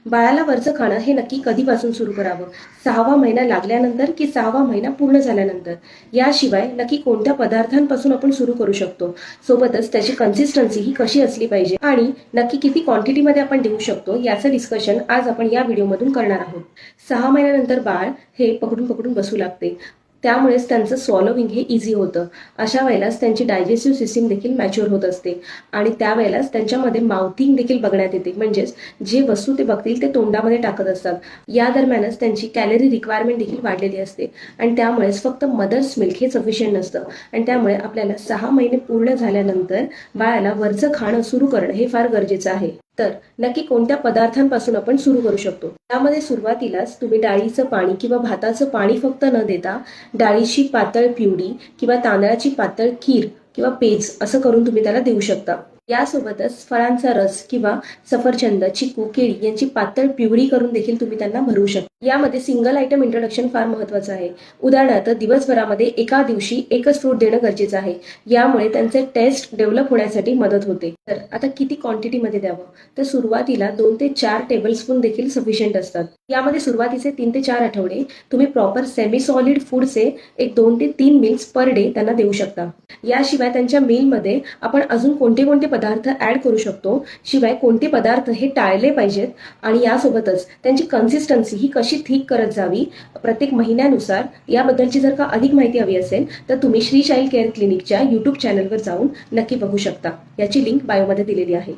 बाळाला वरचं खाणं हे नक्की कधीपासून सुरू करावं? 6वा महिना लागल्यानंतर की 6वा महिना पूर्ण झाल्यानंतर? याशिवाय नक्की कोणत्या पदार्थांपासून आपण सुरू करू शकतो? सोबतच त्याची कन्सिस्टन्सी ही कशी असली पाहिजे आणि नक्की किती क्वांटिटीमध्ये आपण देऊ शकतो याचं डिस्कशन आज आपण या व्हिडिओमधून करणार आहोत. 6 महिन्यानंतर बाळ हे पकडून पकडून बसू लागते. त्यामुळेच त्यांचं स्वॉलोविंग हे इझी होतं. अशा वेळेलाच त्यांची डायजेस्टिव्ह सिस्टीम देखील मॅच्युअर होत असते आणि त्यावेळेलाच त्यांच्यामध्ये माउथिंग देखील बघण्यात येते. म्हणजेच जे वस्तू ते बघतील ते तोंडामध्ये टाकत असतात. या दरम्यानच त्यांची कॅलरी रिक्वायरमेंट देखील वाढलेली असते आणि त्यामुळेच फक्त मदर्स मिल्क हे सफिशियंट नसतं आणि त्यामुळे आपल्याला 6 महिने पूर्ण झाल्यानंतर बाळाला वरचं खाणं सुरू करणं हे फार गरजेचं आहे. तर नक्की कोणत्या पदार्थांपासून आपण सुरू करू शकतो? त्यामध्ये सुरुवातीलाच तुम्ही डाळीचं पाणी किंवा भाताचं पाणी फक्त न देता डाळीची पातळ प्युरी किंवा तांदळाची पातळ खीर किंवा पेज असं करून तुम्ही त्याला देऊ शकता. यासोबतच फळांचा रस किंवा सफरचंद, चिकू, केळी यांची पातळ प्युरी करून देखील तुम्ही त्यांना भरवू शकता. यामध्ये सिंगल आयटम इंट्रोडक्शन फार महत्वाचं आहे. उदाहरणार्थ दिवसभरामध्ये एका दिवशी एकच फ्रूट देणं गरजेचं आहे. यामुळे त्यांचे टेस्ट डेव्हलप होण्यासाठी मदत होते. तर आता किती क्वांटिटीमध्ये द्यावं? तर सुरुवातीला 2 ते 4 टेबलस्पून देखील सफिशियंट असतात. यामध्ये सुरुवातीचे 3 ते 4 आठवडे तुम्ही प्रॉपर सेमी सॉलिड फूडचे एक 2 ते 3 मील्स पर डे त्यांना देऊ शकता. याशिवाय त्यांच्या मीलमध्ये आपण अजून कोणते कोणते पदार्थ ऍड करू शकतो, शिवाय कोणते पदार्थ हे टाळले पाहिजेत आणि यासोबतच त्यांची कन्सिस्टन्सी ही कशी थिक करत जावी प्रत्येक महिन्यानुसार, याबद्दलची जर का अधिक माहिती हवी असेल तर तुम्ही श्री चाइल्ड केअर क्लिनिकच्या YouTube चॅनलवर जाऊन नक्की बघू शकता. याची लिंक बायोमध्ये दिलेली आहे.